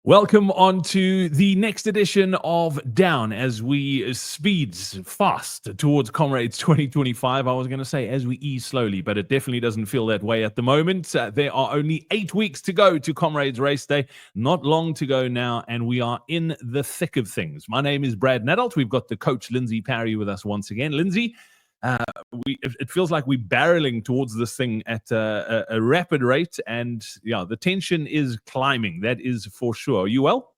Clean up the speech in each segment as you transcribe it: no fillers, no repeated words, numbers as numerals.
Welcome on to the next edition of Down as we speeds fast towards Comrades 2025. I was going to say as we ease slowly, but it definitely doesn't feel that way at the moment. There are only 8 weeks to go to Comrades Race Day, not long to go now, and we are in the thick of things. My name is Brad Nadalt. We've got the coach Lindsey Parry with us once again. Lindsey, uh, it feels like we're barreling towards this thing at a rapid rate, and yeah, the tension is climbing. That is for sure. Are you well?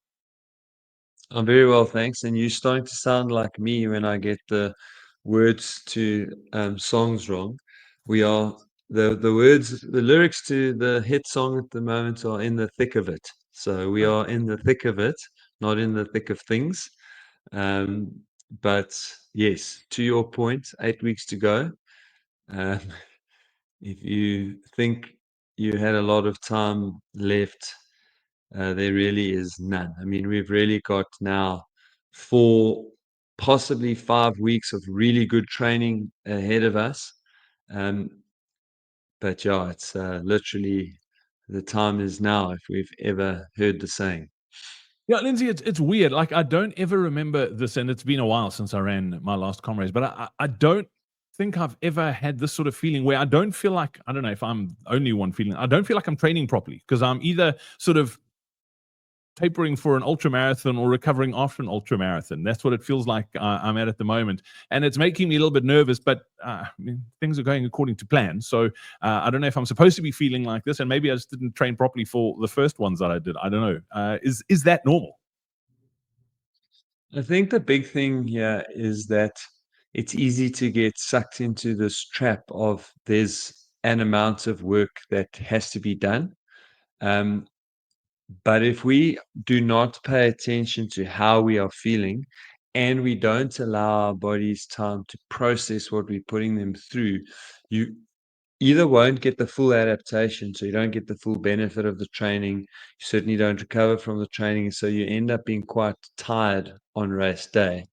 I'm very well, thanks. And you're starting to sound like me when I get the words to songs wrong. We are the words, the lyrics to the hit song at the moment are in the thick of it. So we are in the thick of it, not in the thick of things. Um, but yes, to your point, 8 weeks to go. Um, if you think you had a lot of time left, there really is none. I mean, we've really got now 4, possibly 5 weeks of really good training ahead of us. Um, but yeah, it's literally the time is now, if we've ever heard the saying. Yeah, Lindsay, it's weird. Like I don't ever remember this, and it's been a while since I ran my last Comrades, but I don't think I've ever had this sort of feeling where I don't feel like I don't know if I'm the only one feeling. I don't feel like I'm training properly because I'm either sort of tapering for an ultra marathon or recovering after an ultra marathon. That's what it feels like I'm at the moment, and it's making me a little bit nervous. But I mean, things are going according to plan, so I don't know if I'm supposed to be feeling like this, and maybe I just didn't train properly for the first ones that I did. I don't know. Is that normal? I think the big thing here is that it's easy to get sucked into this trap of there's an amount of work that has to be done. Um, But if we do not pay attention to how we are feeling and we don't allow our bodies time to process what we're putting them through, you either won't get the full adaptation, so you don't get the full benefit of the training. You certainly don't recover from the training, so you end up being quite tired on race day,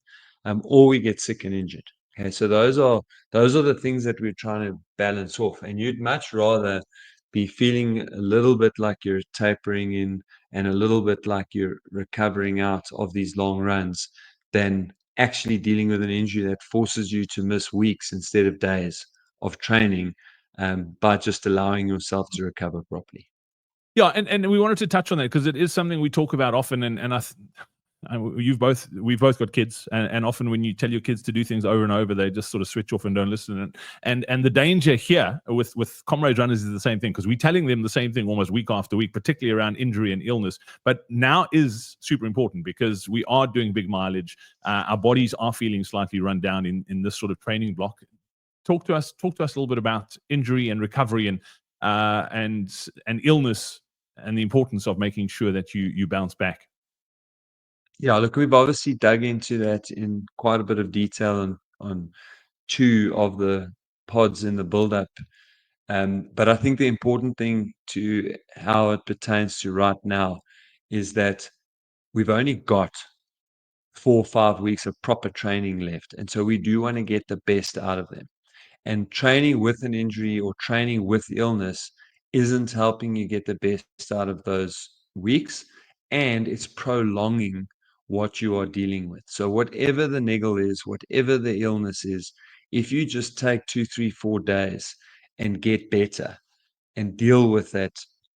or we get sick and injured. Okay, so those are the things that we're trying to balance off, and you'd much rather be feeling a little bit like you're tapering in and a little bit like you're recovering out of these long runs than actually dealing with an injury that forces you to miss weeks instead of days of training by just allowing yourself to recover properly. Yeah, and we wanted to touch on that because it is something we talk about often, and we've both got kids, and often when you tell your kids to do things over and over, they just sort of switch off and don't listen. And the danger here with Comrades runners is the same thing because we're telling them the same thing almost week after week, particularly around injury and illness. But now is super important because we are doing big mileage. Our bodies are feeling slightly run down in this sort of training block. Talk to us a little bit about injury and recovery and illness and the importance of making sure that you bounce back. Yeah, look, we've obviously dug into that in quite a bit of detail on 2 of the pods in the build-up. But I think the important thing to how it pertains to right now is that we've only got 4 or 5 weeks of proper training left, and so we do want to get the best out of them. And training with an injury or training with illness isn't helping you get the best out of those weeks, and it's prolonging what you are dealing with. So, whatever the niggle is, whatever the illness is, if you just take 2, 3, 4 days and get better and deal with that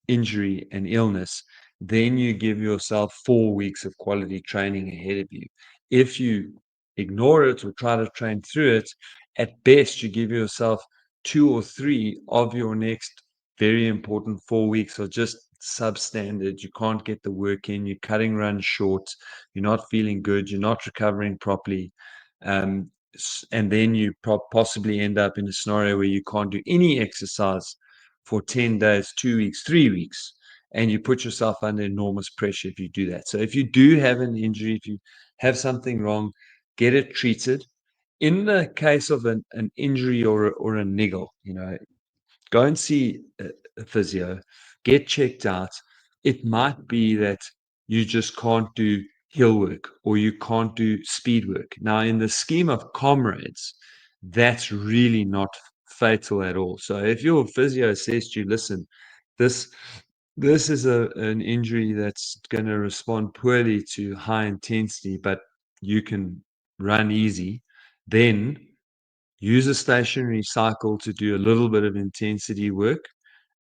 injury and illness, then you give yourself 4 weeks of quality training ahead of you. If you ignore it or try to train through it, at best, you give yourself 2 or 3 of your next very important 4 weeks are just substandard. You can't get the work in, you're cutting runs short, you're not feeling good, you're not recovering properly. And then you possibly end up in a scenario where you can't do any exercise for 10 days, 2 weeks, 3 weeks, and you put yourself under enormous pressure if you do that. So if you do have an injury, if you have something wrong, get it treated. In the case of an injury or a niggle, go and see a physio, get checked out. It might be that you just can't do hill work or you can't do speed work. Now, in the scheme of Comrades, that's really not fatal at all. So if your physio says to you, listen, this This is an injury that's going to respond poorly to high intensity, but you can run easy. Then use a stationary cycle to do a little bit of intensity work,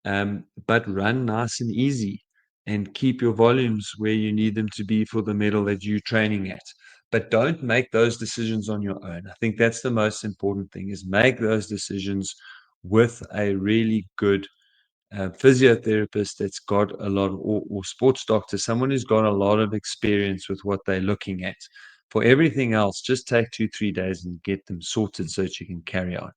but run nice and easy and keep your volumes where you need them to be for the medal that you're training at. But don't make those decisions on your own. I think that's the most important thing, is make those decisions with a really good physiotherapist that's got a lot of, or sports doctor, someone who's got a lot of experience with what they're looking at. For everything else, just take 2-3 days and get them sorted so that you can carry on.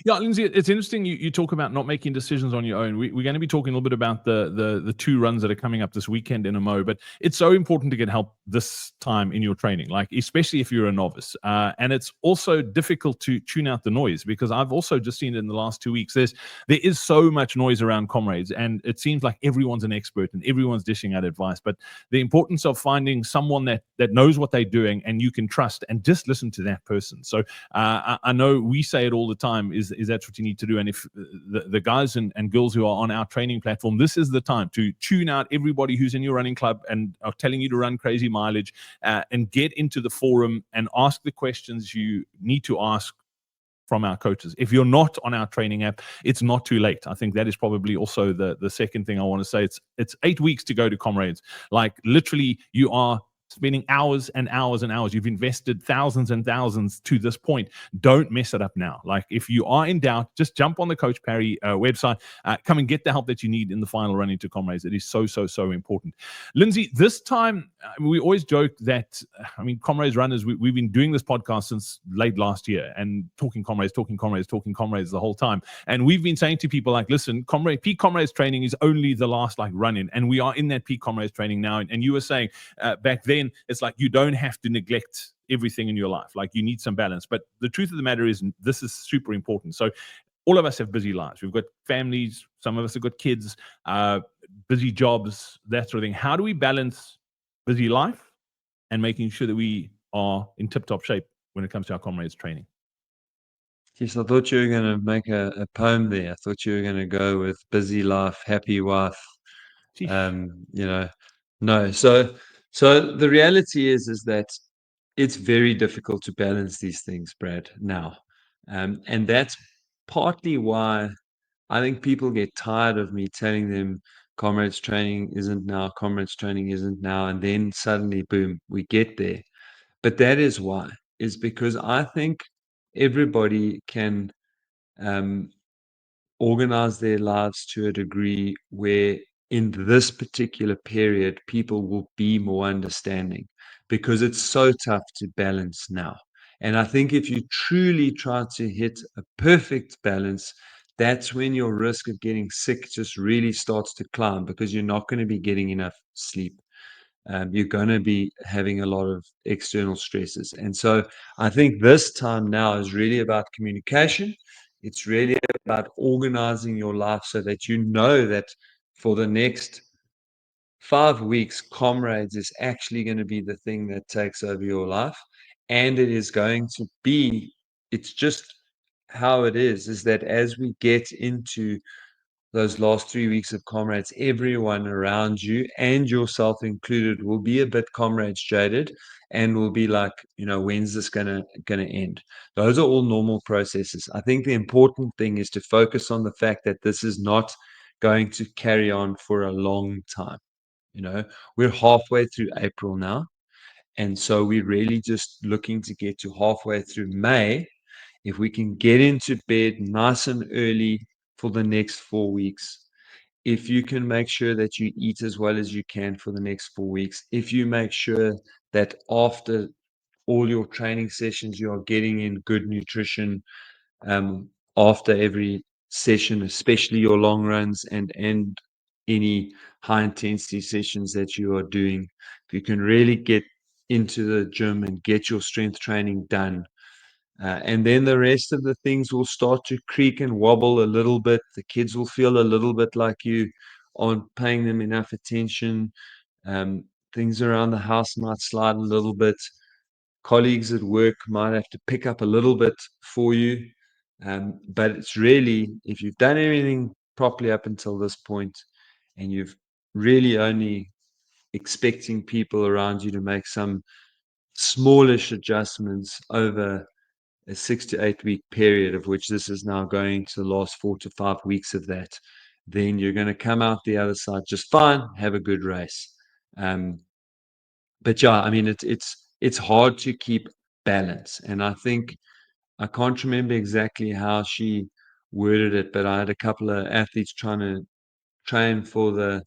Yeah, Lindsey, it's interesting you talk about not making decisions on your own. We're going to be talking a little bit about the two runs that are coming up this weekend in a Mo, but it's so important to get help this time in your training, like especially if you're a novice. And it's also difficult to tune out the noise, because I've also just seen it in the last 2 weeks. There is so much noise around Comrades, and it seems like everyone's an expert and everyone's dishing out advice. But the importance of finding someone that knows what they're doing and you can trust, and just listen to that person. So I know we say it all the time, is that's what you need to do. And if the guys and girls who are on our training platform, this is the time to tune out everybody who's in your running club and are telling you to run crazy mileage, and get into the forum and ask the questions you need to ask from our coaches. If you're not on our training app, it's not too late. I think that is probably also the second thing I want to say. It's 8 weeks to go to Comrades. Like literally, you are spending hours and hours and hours. You've invested thousands and thousands to this point. Don't mess it up now. Like if you are in doubt, just jump on the Coach Parry website. Come and get the help that you need in the final run into Comrades. It is so important. Lindsey, this time we always joke that, Comrades runners, we've been doing this podcast since late last year and talking Comrades the whole time. And we've been saying to people like, listen, peak Comrades training is only the last like run in. And we are in that peak Comrades training now. And you were saying back then, it's like you don't have to neglect everything in your life. Like you need some balance. But the truth of the matter is, this is super important. So all of us have busy lives. We've got families. Some of us have got kids, busy jobs, that sort of thing. How do we balance busy life and making sure that we are in tip-top shape when it comes to our Comrades training? Yes, I thought you were going to make a poem there. I thought you were going to go with busy life, happy wife. Sheesh. You know, no. So the reality is that it's very difficult to balance these things, Brad, now. And that's partly why I think people get tired of me telling them Comrades training isn't now, Comrades training isn't now, and then suddenly, boom, we get there. But that is why, is because I think everybody can um, organize their lives to a degree where in this particular period people will be more understanding, because it's so tough to balance now. And I think if you truly try to hit a perfect balance, that's when your risk of getting sick just really starts to climb, because you're not going to be getting enough sleep. You're going to be having a lot of external stresses. And so I think this time now is really about communication. It's really about organizing your life so that you know that for the next 5 weeks, Comrades is actually going to be the thing that takes over your life. And it is going to be, it's just how it is that as we get into those last 3 weeks of Comrades, everyone around you and yourself included will be a bit Comrades jaded and will be like, when's this gonna end? Those are all normal processes. I think the important thing is to focus on the fact that this is not going to carry on for a long time. We're halfway through April now. And so we're really just looking to get to halfway through May. If we can get into bed nice and early for the next 4 weeks, if you can make sure that you eat as well as you can for the next 4 weeks, if you make sure that after all your training sessions, you are getting in good nutrition after every session, especially your long runs and any high intensity sessions that you are doing, if you can really get into the gym and get your strength training done, and then the rest of the things will start to creak and wobble a little bit. The kids will feel a little bit like you aren't paying them enough attention. Um, Things around the house might slide a little bit. Colleagues at work might have to pick up a little bit for you. But it's really, if you've done everything properly up until this point, and you've really only expecting people around you to make some smallish adjustments over a 6 to 8 week period, of which this is now going to the last 4 to 5 weeks of that, then you're going to come out the other side just fine, have a good race. But yeah, I mean, it's hard to keep balance, and I think I can't remember exactly how she worded it, but I had a couple of athletes trying to train for the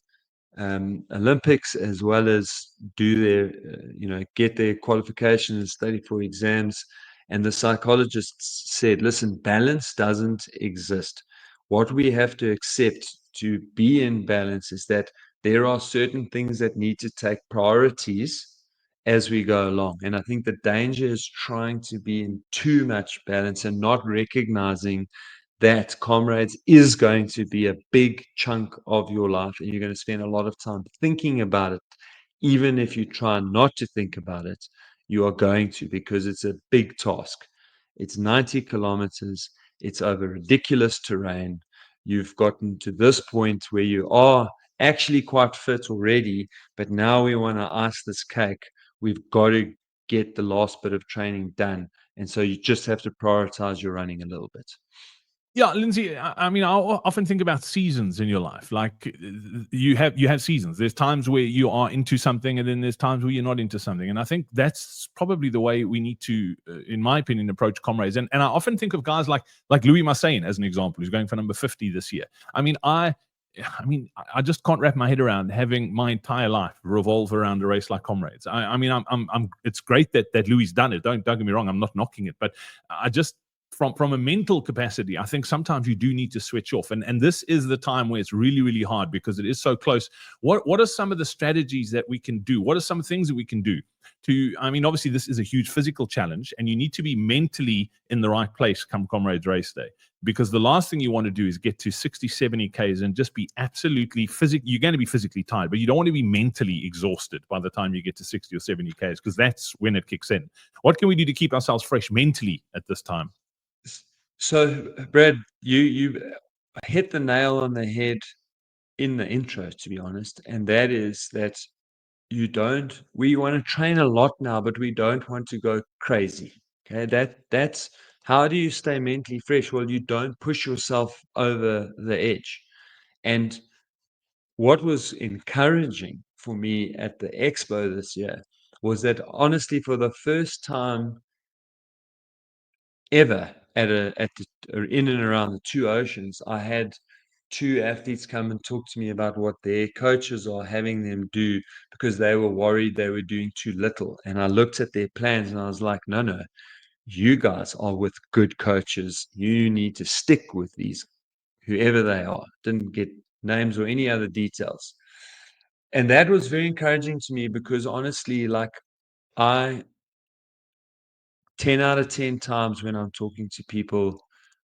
Olympics, as well as do their, get their qualifications and study for exams. And the psychologists said, listen, balance doesn't exist. What we have to accept to be in balance is that there are certain things that need to take priorities as we go along. And I think the danger is trying to be in too much balance and not recognizing that Comrades is going to be a big chunk of your life, and you're going to spend a lot of time thinking about it. Even if you try not to think about it, you are going to, because it's a big task. It's 90 kilometers, it's over ridiculous terrain. You've gotten to this point where you are actually quite fit already, but now we want to ice this cake. We've got to get the last bit of training done. And so you just have to prioritize your running a little bit. Yeah, Lindsey, I mean, I often think about seasons in your life. Like you have seasons. There's times where you are into something, and then there's times where you're not into something. And I think that's probably the way we need to, in my opinion, approach Comrades. And I often think of guys like Louis Massain as an example, who's going for number 50 this year. I just can't wrap my head around having my entire life revolve around a race like Comrades. It's great that Louis done it. Don't get me wrong. I'm not knocking it, but I just, from a mental capacity, I think sometimes you do need to switch off. And this is the time where it's really, really hard because it is so close. What are some of the strategies that we can do? What are some things that we can do to, I mean, obviously this is a huge physical challenge and you need to be mentally in the right place come Comrades race day. Because the last thing you want to do is get to 60, 70 Ks and just be absolutely you're going to be physically tired, but you don't want to be mentally exhausted by the time you get to 60 or 70 Ks, because that's when it kicks in. What can we do to keep ourselves fresh mentally at this time? So, Brad, you hit the nail on the head in the intro, to be honest, and that is that we want to train a lot now, but we don't want to go crazy. Okay, that's how do you stay mentally fresh? Well, you don't push yourself over the edge. And what was encouraging for me at the expo this year was that, honestly, for the first time ever in and around the two oceans, I had two athletes come and talk to me about what their coaches are having them do because they were worried they were doing too little. And I looked at their plans and I was like, no, you guys are with good coaches. You need to stick with these, whoever they are. Didn't get names or any other details. And that was very encouraging to me because, honestly, like, I 10 out of 10 times when I'm talking to people,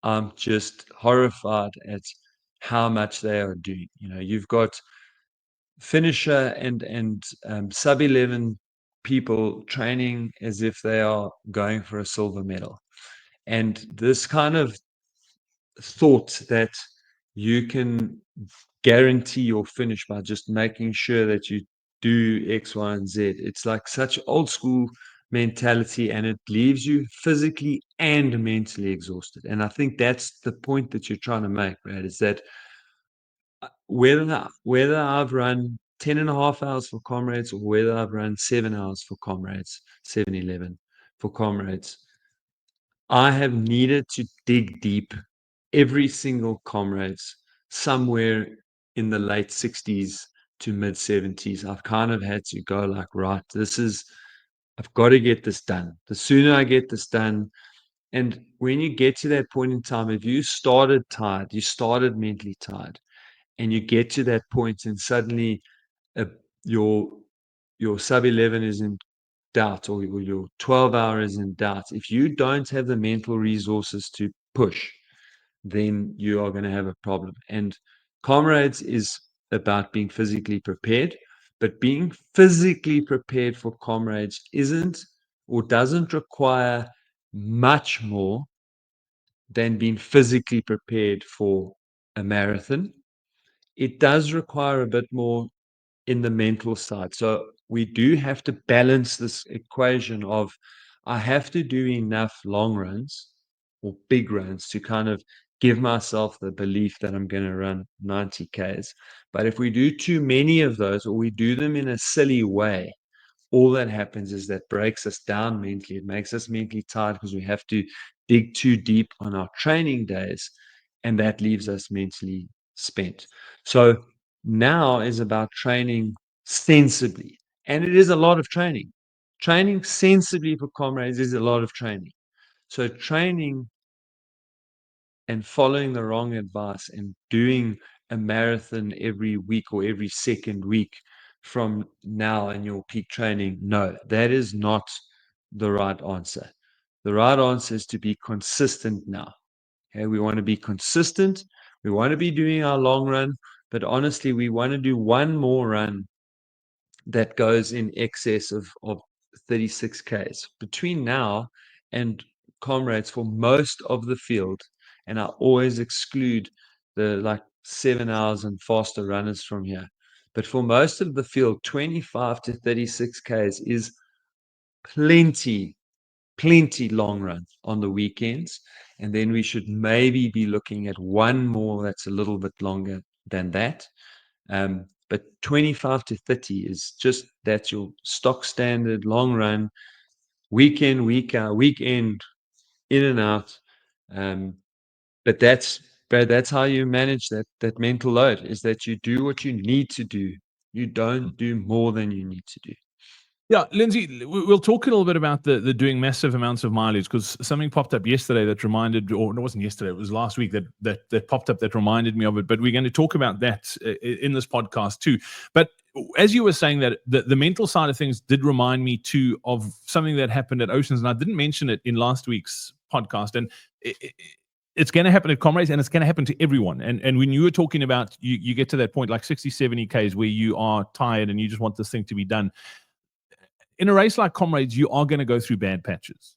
I'm just horrified at how much they are doing. You've got finisher and sub 11 people training as if they are going for a silver medal. And this kind of thought that you can guarantee your finish by just making sure that you do X, Y, and Z. It's like such old school mentality, and it leaves you physically and mentally exhausted. And I think that's the point that you're trying to make, Brad, is that whether I've run 10 and a half hours for Comrades or whether I've run 7 hours for Comrades, 7-11 for Comrades, I have needed to dig deep every single Comrades somewhere in the late 60s to mid 70s. I've kind of had to go like, right, I've got to get this done. The sooner I get this done, and when you get to that point in time, if you started tired, you started mentally tired, and you get to that point and suddenly uh, your sub 11 is in doubt, or your 12 hour is in doubt, if you don't have the mental resources to push, then you are going to have a problem. And Comrades is about being physically prepared, but being physically prepared for Comrades isn't or doesn't require much more than being physically prepared for a marathon. it does require a bit more in the mental side. So we do have to balance this equation of I have to do enough long runs or big runs to kind of give myself the belief that I'm going to run 90 Ks. But if we do too many of those, or we do them in a silly way, all that happens is that breaks us down mentally. It makes us mentally tired because we have to dig too deep on our training days, and that leaves us mentally spent. So now is about training sensibly, and it is a lot of training. Training sensibly for comrades is a lot of training. So training and following the wrong advice and doing a marathon every week or every second week from now in your peak training, no, that is not the right answer. The right answer is to be consistent now. Okay, we want to be consistent. We want to be doing our long run, but honestly, we want to do one more run that goes in excess of 36 Ks between now and Comrades for most of the field. And I always exclude the like 7 hours and faster runners from here. But for most of the field, 25 to 36 Ks is plenty, plenty long run on the weekends. And then we should maybe be looking at one more that's a little bit longer than that. But 25 to 30 is just that's your stock standard long run, week in, week out, weekend, in and out. Um, but that's Brad, that's how you manage that mental load is that you do what you need to do. You don't do more than you need to do. Yeah, Lindsey, we'll talk a little bit about the doing massive amounts of mileage because something popped up yesterday that reminded, or it wasn't yesterday, it was last week that popped up that reminded me of it. But we're going to talk about that in this podcast too. But as you were saying that the mental side of things did remind me too of something that happened at Oceans, and I didn't mention it in last week's podcast. And it's going to happen at Comrades and it's going to happen to everyone. And when you were talking about you get to that point like 60, 70 Ks where you are tired and you just want this thing to be done in a race like Comrades, you are going to go through bad patches.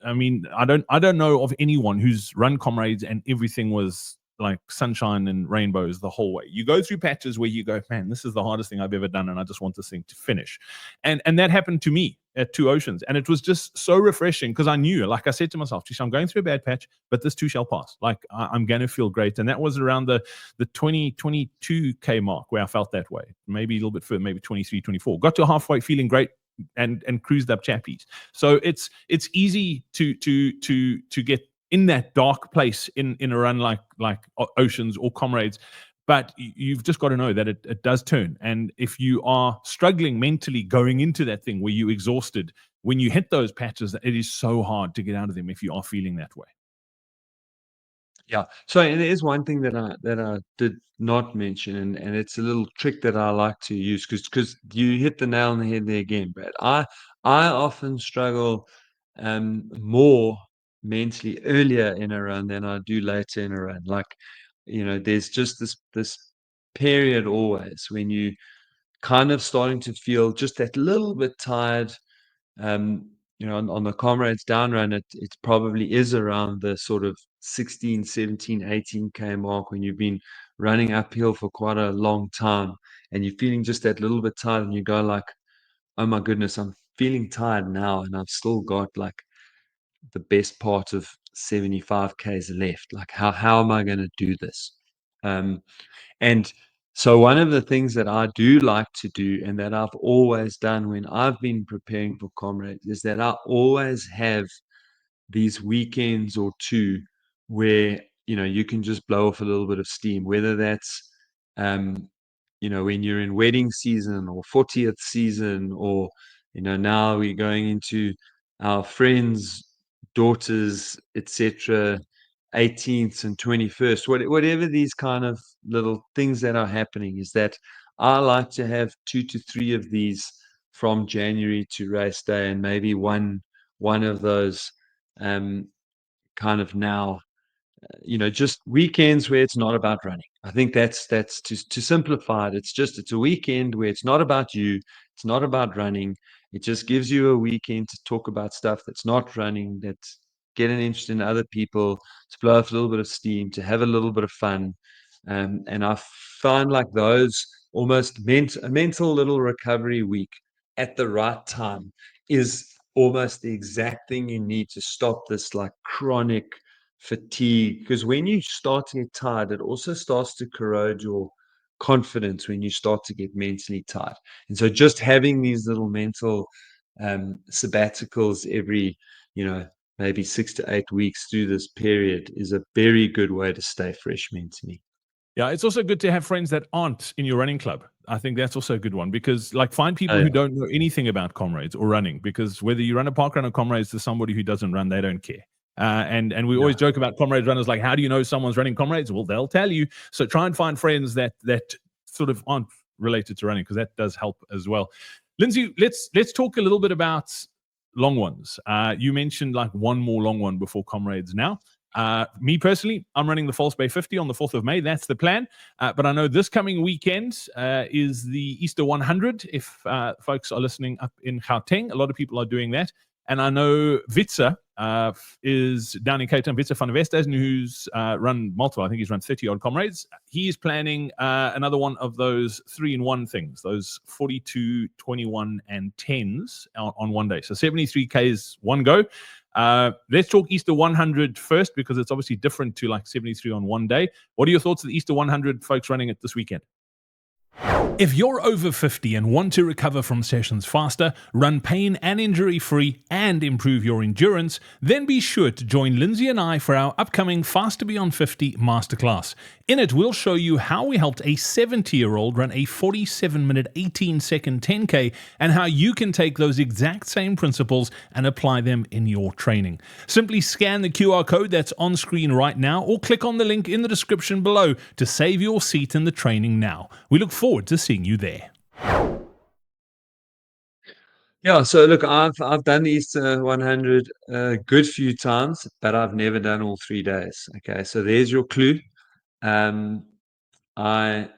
I mean, I don't know of anyone who's run Comrades and everything was like sunshine and rainbows the whole way. You go through patches where you go, man, this is the hardest thing I've ever done, and I just want this thing to finish. And that happened to me at Two Oceans, and it was just so refreshing because I knew, like I said to myself, I'm going through a bad patch, but this too shall pass. Like I'm going to feel great, and that was around the 22K mark where I felt that way. Maybe a little bit further, maybe 23, 24. Got to halfway, feeling great and cruised up chappies. So it's easy to get in that dark place in a run like Oceans or Comrades. But you've just got to know that it does turn. And if you are struggling mentally going into that thing where you're exhausted, when you hit those patches, it is so hard to get out of them if you are feeling that way. Yeah. So and there is one thing that I did not mention, and it's a little trick that I like to use because you hit the nail on the head there again, Brad. I often struggle more mentally earlier in a run than I do later in a run. Like, there's just this period always when you kind of starting to feel just that little bit tired. On the Comrades down run, it probably is around the sort of 16, 17, 18K mark when you've been running uphill for quite a long time and you're feeling just that little bit tired and you go like, oh my goodness, I'm feeling tired now and I've still got like the best part of 75Ks left. Like how am I going to do this? And so one of the things that I do like to do and that I've always done when I've been preparing for Comrades is that I always have these weekends or two where you can just blow off a little bit of steam, whether that's when you're in wedding season or 40th season, or now we're going into our friends' daughters, etc., 18th and 21st, whatever these kind of little things that are happening, is that I like to have 2 to 3 of these from January to race day, and maybe one of those kind of now, just weekends where it's not about running. I think that's to simplify it. It's a weekend where it's not about you. It's not about running. It just gives you a weekend to talk about stuff that's not running, that's get an interest in other people, to blow off a little bit of steam, to have a little bit of fun. And I find like those almost a mental little recovery week at the right time is almost the exact thing you need to stop this like chronic fatigue. Because when you start to get tired, it also starts to corrode your confidence when you start to get mentally tired. And so just having these little mental sabbaticals every, maybe 6 to 8 weeks through this period is a very good way to stay fresh mentally. Yeah, it's also good to have friends that aren't in your running club. I think that's also a good one because, like, find Oh, people who yeah. don't know anything about Comrades or running. Because whether you run a park run or Comrades to somebody who doesn't run, they don't care. And we always Yeah. joke about Comrades runners, like, how do you know someone's running Comrades? Well, they'll tell you. So try and find friends that sort of aren't related to running because that does help as well. Lindsey, let's talk a little bit about long ones. You mentioned like one more long one before Comrades now. Me personally, I'm running the False Bay 50 on the 4th of May. That's the plan. But I know this coming weekend is the Easter 100. If folks are listening up in Gauteng, a lot of people are doing that. And I know Witzer is down in Cape Town, Witzer van der Westhuizen, who's run multiple, I think he's run 30 odd Comrades. He is planning another one of those 3-in-1 things, those 42, 21, and 10s on one day. So 73Ks one go. Let's talk Easter 100 first because it's obviously different to like 73 on one day. What are your thoughts of the Easter 100 folks running it this weekend? If you're over 50 and want to recover from sessions faster, run pain and injury free, and improve your endurance, then be sure to join Lindsey and I for our upcoming Faster Beyond 50 Masterclass. In it, we'll show you how we helped a 70-year-old run a 47-minute, 18-second 10K and how you can take those exact same principles and apply them in your training. Simply scan the QR code that's on screen right now or click on the link in the description below to save your seat in the training now. We look forward to seeing you there. Yeah, so look, I've done the Easter 100 a good few times, but I've never done all 3 days. Okay, so there's your clue. I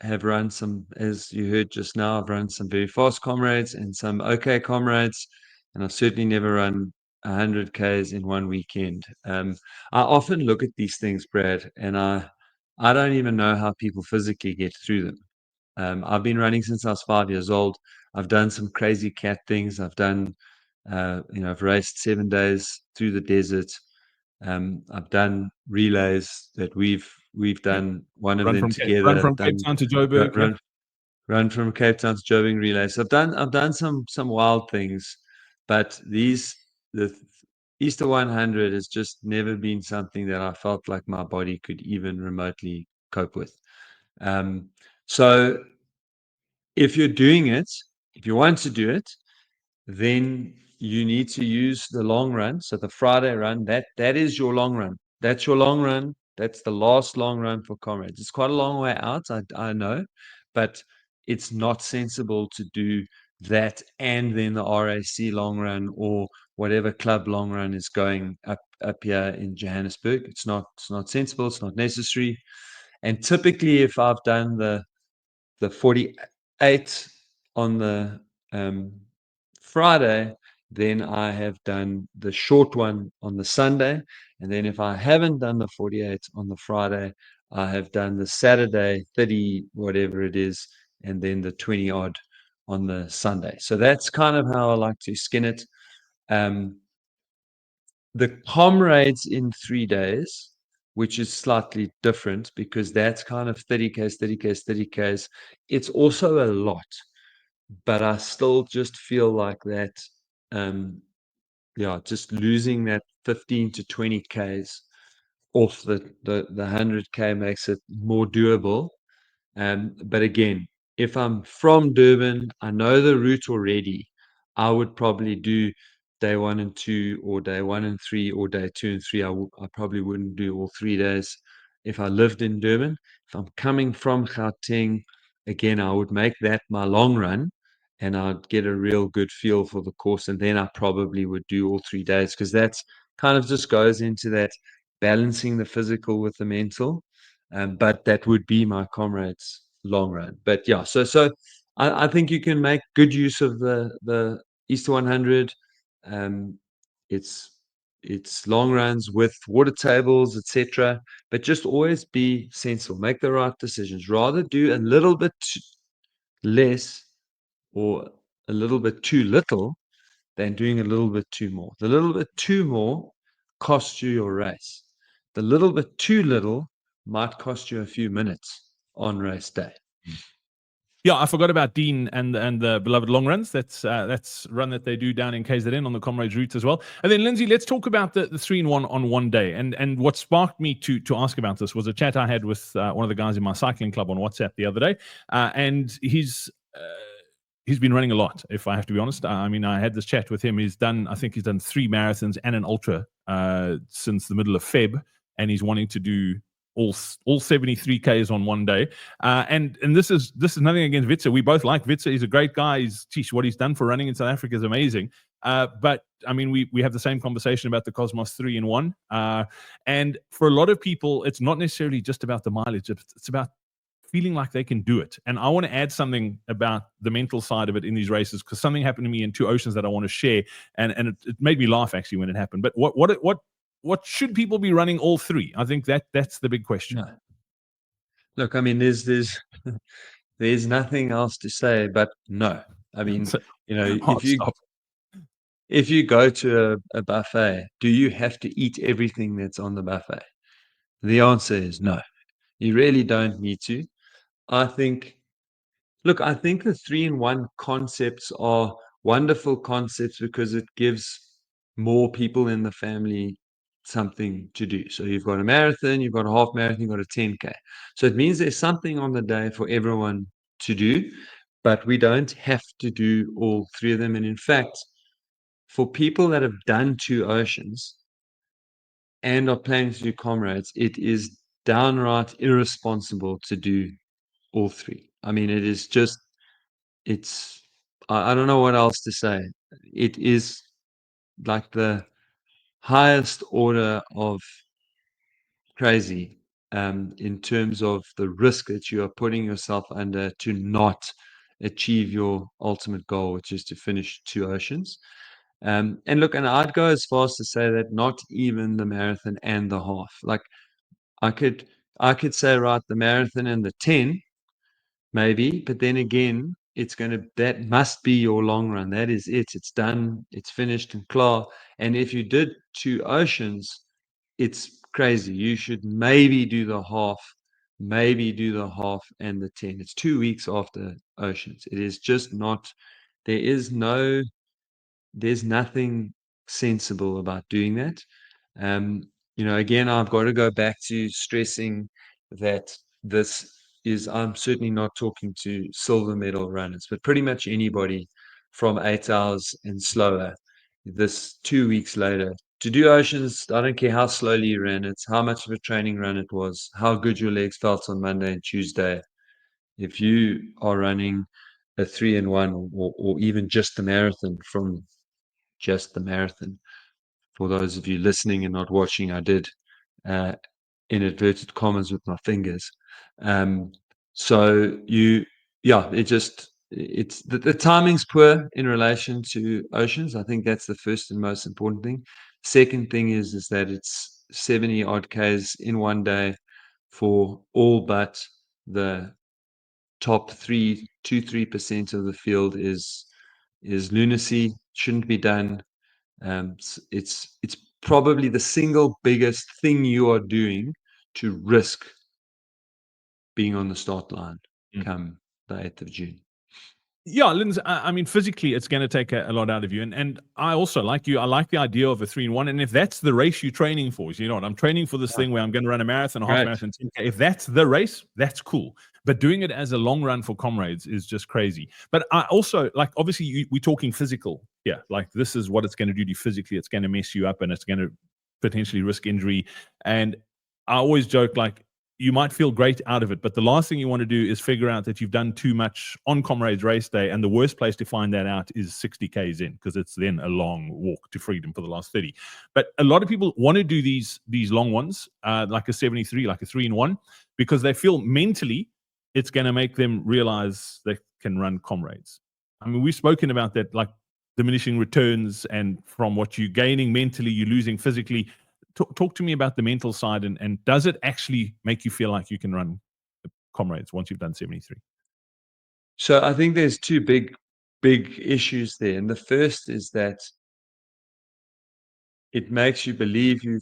have run some, as you heard just now, I've run some very fast Comrades and some okay Comrades, and I've certainly never run 100 Ks in one weekend. I often look at these things, Brad, and I don't even know how people physically get through them. I've been running since I was 5 years old. I've done some crazy cat things. I've done, I've raced 7 days through the desert. I've done relays that we've Yeah. done one of Run them from run together. from Cape Done Town to run, Joburg. Yeah. run, run from Cape Town to Jobbing relays. I've done some wild things, but the Easter 100 has just never been something that I felt like my body could even remotely cope with. So if you're doing it, if you want to do it, then you need to use the long run. So the Friday run, that is your long run. That's your long run. That's the last long run for Comrades. It's quite a long way out, I know, but it's not sensible to do that and then the RAC long run or whatever club long run is going up here in Johannesburg. It's not sensible. It's not necessary. And typically, if I've done the 48 on the Friday, then I have done the short one on the Sunday. And then if I haven't done the 48 on the Friday, I have done the Saturday 30, whatever it is, and then the 20 odd on the Sunday. So that's kind of how I like to skin it. The Comrades in 3 days, which is slightly different because that's kind of 30Ks, 30Ks, 30Ks. It's also a lot, but I still just feel like that, just losing that 15 to 20Ks off the 100K makes it more doable. But again, if I'm from Durban, I know the route already. I would probably do day 1 and 2, or day 1 and 3, or day 2 and 3. I probably wouldn't do all 3 days if I lived in Durban. If I'm coming from Gauteng, again, I would make that my long run and I'd get a real good feel for the course. And then I probably would do all 3 days because that's kind of just goes into that balancing the physical with the mental. But that would be my Comrades long run. But yeah, so I think you can make good use of the Easter 100. It's it's long runs with water tables, etc. But just always be sensible, make the right decisions. Rather do a little bit less or a little bit too little than doing a little bit too more. The little bit too more costs you your race. The little bit too little might cost you a few minutes on race day. Yeah, I forgot about Dean and the beloved long runs. That's run that they do down in KZN on the Comrades route as well. And then Lindsey, let's talk about the 3-in-1 on one day. And what sparked me to ask about this was a chat I had with one of the guys in my cycling club on WhatsApp the other day, and he's been running a lot, if I have to be honest. I mean, I had this chat with him. I think he's done 3 marathons and an ultra since the middle of Feb, and he's wanting to do all 73Ks on one day. And this is nothing against Witzer. We both like Witzer. He's a great guy. What he's done for running in South Africa is amazing. But I mean, we have the same conversation about the Cosmos 3-in-1. And for a lot of people, it's not necessarily just about the mileage. It's about feeling like they can do it. And I want to add something about the mental side of it in these races, because something happened to me in Two Oceans that I want to share. And it made me laugh actually when it happened. But what should people be running all 3? I think that's the big question. No. Look, I mean, there's there's nothing else to say but no. I mean, if you go to a buffet, do you have to eat everything that's on the buffet? The answer is no. You really don't need to. I think the 3-in-1 concepts are wonderful concepts because it gives more people in the family something to do. So you've got a marathon, you've got a half marathon, you've got a 10K. So it means there's something on the day for everyone to do, but we don't have to do all 3 of them. And in fact, for people that have done Two Oceans and are planning to do Comrades, it is downright irresponsible to do all 3. I mean, it is just, I don't know what else to say. It is like the highest order of crazy in terms of the risk that you are putting yourself under to not achieve your ultimate goal, which is to finish Two Oceans. And look, and I'd go as far as to say that not even the marathon and the half. Like I could say, right, the marathon and the 10, maybe, but then again, that must be your long run. That is it. It's done, it's finished and klar. And if you did Two Oceans, it's crazy. You should maybe do the half and the 10. It's 2 weeks after Oceans. It is just not, there's nothing sensible about doing that. Again, I've got to go back to stressing that I'm certainly not talking to silver medal runners, but pretty much anybody from 8 hours and slower. This 2 weeks later to do Oceans, I don't care how slowly you ran it, how much of a training run it was, how good your legs felt on Monday and Tuesday. If you are running a 3-in-1 or even just the marathon for those of you listening and not watching, I did in inverted commas with my fingers. So it's the timing's poor in relation to Oceans. I think that's the first and most important thing. Second thing is that it's 70 odd Ks in one day for all but the top 2-3% of the field is lunacy, shouldn't be done. It's probably the single biggest thing you are doing to risk being on the start line come the 8th of June. Yeah, Lindsey, I mean, physically, it's going to take a lot out of you. And I also, like you, I like the idea of a 3-in-1. And if that's the race you're training for, you know what, I'm training for this thing where I'm going to run a marathon, a half marathon, 10K. If that's the race, that's cool. But doing it as a long run for Comrades is just crazy. But I also, like, obviously, we're talking physical. Yeah, like this is what it's going to do to you physically. It's going to mess you up and it's going to potentially risk injury. And I always joke, like, you might feel great out of it, but the last thing you want to do is figure out that you've done too much on Comrades race day, and the worst place to find that out is 60 Ks in, because it's then a long walk to freedom for the last 30. But a lot of people want to do these long ones, like a 73, like a 3-in-1, because they feel mentally it's going to make them realize they can run Comrades. I mean, we've spoken about that. Like, diminishing returns, and from what you're gaining mentally, you're losing physically. Talk to me about the mental side, and does it actually make you feel like you can run Comrades once you've done 73? So I think there's two big issues there. And the first is that it makes you believe you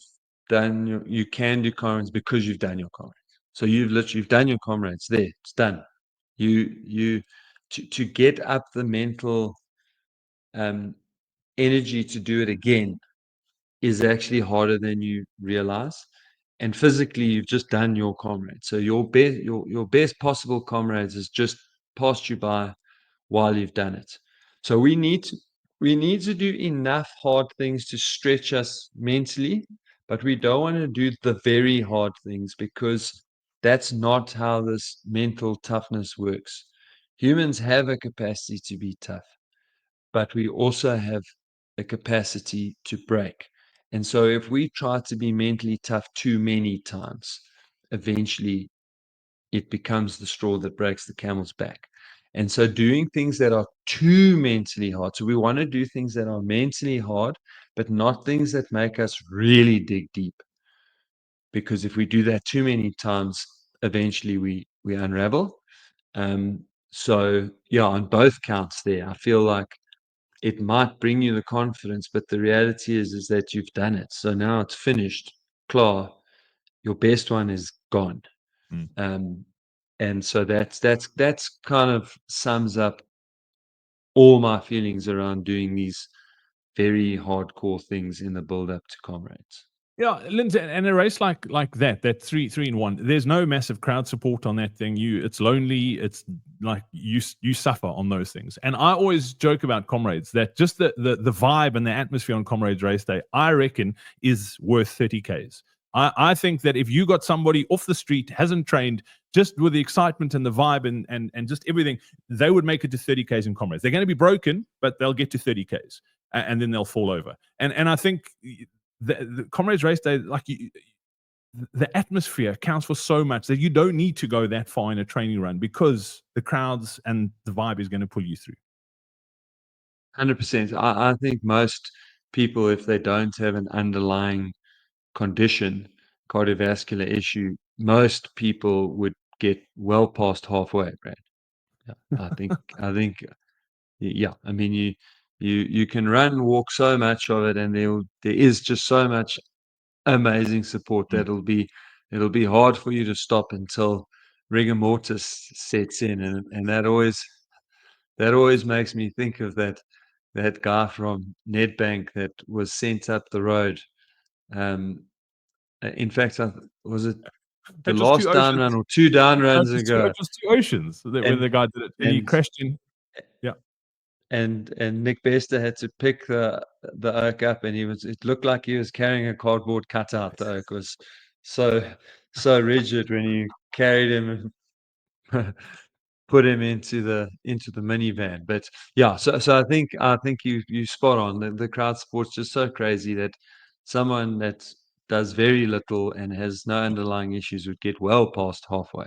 can do Comrades because you've done your Comrades. So you've done your Comrades there. It's done. You to get up the mental energy to do it again is actually harder than you realize. And physically, you've just done your Comrades. So your best possible Comrades has just passed you by while you've done it. So we need to do enough hard things to stretch us mentally, but we don't want to do the very hard things, because that's not how this mental toughness works. Humans have a capacity to be tough, but we also have a capacity to break. And so if we try to be mentally tough too many times, eventually it becomes the straw that breaks the camel's back. And so doing things that are too mentally hard. So we want to do things that are mentally hard, but not things that make us really dig deep. Because if we do that too many times, eventually we unravel. So yeah, on both counts there, I feel like it might bring you the confidence, but the reality is that you've done it. So now it's finished. Klar, your best one is gone. Mm. And so that's kind of sums up all my feelings around doing these very hardcore things in the build up to Comrades. Yeah, Lindsey, and a race like that three in one. There's no massive crowd support on that thing. It's lonely. It's like you suffer on those things. And I always joke about Comrades that just the vibe and the atmosphere on Comrades race day, I reckon, is worth 30Ks. I think that if you got somebody off the street, hasn't trained, just with the excitement and the vibe and just everything, they would make it to 30Ks in Comrades. They're going to be broken, but they'll get to 30Ks, and then they'll fall over. And I think the Comrades race day, like the atmosphere counts for so much that you don't need to go that far in a training run, because the crowds and the vibe is going to pull you through. 100%. I think most people, if they don't have an underlying condition, cardiovascular issue, most people would get well past halfway, Brad. Yeah, I think, yeah. I mean, you can run and walk so much of it, and there is just so much amazing support that it'll be hard for you to stop until rigor mortis sets in, and that always makes me think of that guy from Nedbank that was sent up the road. Um, in fact, was it the Just two last down run oceans. or two down runs It ago? was two oceans where And the guy did it, and he and crashed in. Yeah. and Nick Bester had to pick the oak up, and it looked like he was carrying a cardboard cutout. The oak was so rigid when you carried him and put him into the minivan. But yeah, so I think you spot on. The crowd support's just so crazy that someone that does very little and has no underlying issues would get well past halfway.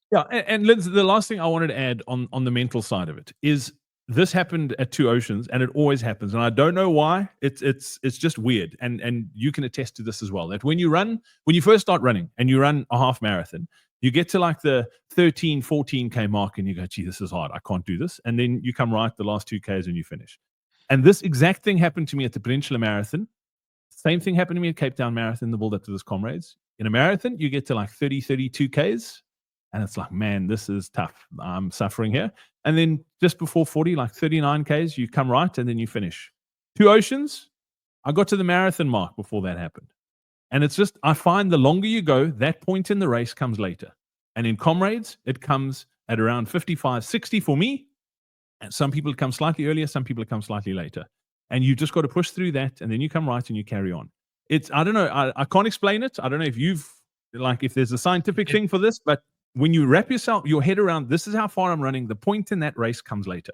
Yeah, and Lindsey, the last thing I wanted to add on the mental side of it is this happened at Two Oceans, and it always happens, and I don't know why. It's just weird, and you can attest to this as well. That when you first start running and you run a half marathon, you get to like the 13, 14K mark, and you go, "Gee, this is hard. I can't do this." And then you come right the last 2Ks and you finish. And this exact thing happened to me at the Peninsula Marathon. Same thing happened to me at Cape Town Marathon, the build up to this Comrades. In a marathon, you get to like 30, 32Ks, and it's like, man, this is tough. I'm suffering here. And then just before 40, like 39Ks, you come right and then you finish. Two Oceans, I got to the marathon mark before that happened. And it's just, I find the longer you go, that point in the race comes later. And in Comrades, it comes at around 55, 60 for me. And some people come slightly earlier, some people come slightly later. And you just got to push through that, and then you come right and you carry on. I don't know, I can't explain it. I don't know if there's a scientific thing for this, but when you wrap your head around, this is how far I'm running, the point in that race comes later.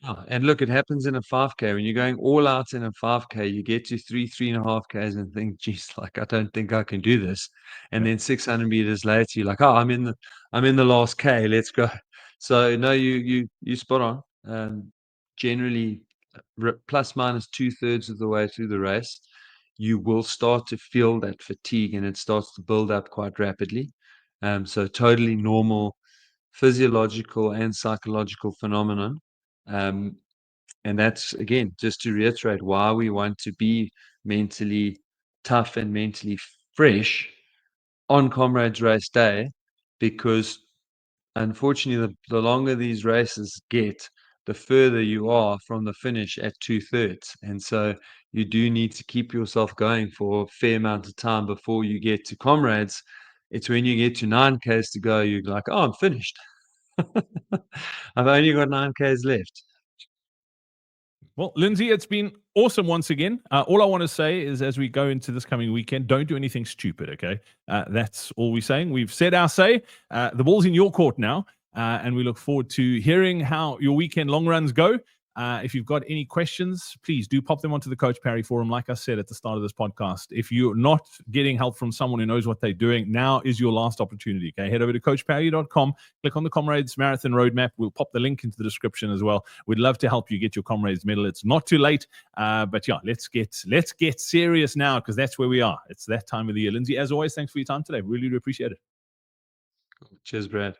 Yeah, and look, it happens in a 5K. When you're going all out in a 5K, you get to 3.5Ks and think, geez, like I don't think I can do this. And Yeah. then 600 meters later, you're like, oh, I'm in the last K. Let's go. So no, you spot on. generally plus minus 2/3 of the way through the race, you will start to feel that fatigue, and it starts to build up quite rapidly. So totally normal physiological and psychological phenomenon. And that's, again, just to reiterate why we want to be mentally tough and mentally fresh on Comrades race day, because unfortunately, the longer these races get, the further you are from the finish at 2/3. And so you do need to keep yourself going for a fair amount of time before you get to Comrades. It's when you get to 9Ks to go, you're like, oh, I'm finished. I've only got 9Ks left. Well, Lindsey, it's been awesome once again. All I want to say is, as we go into this coming weekend, don't do anything stupid, okay? That's all we're saying. We've said our say. The ball's in your court now, and we look forward to hearing how your weekend long runs go. If you've got any questions, please do pop them onto the Coach Parry forum. Like I said at the start of this podcast, if you're not getting help from someone who knows what they're doing, now is your last opportunity. Okay, head over to coachparry.com, click on the Comrades Marathon Roadmap. We'll pop the link into the description as well. We'd love to help you get your Comrades medal. It's not too late, but yeah, let's get serious now, because that's where we are. It's that time of the year. Lindsey, as always, thanks for your time today. Really do appreciate it. Cheers, Brad.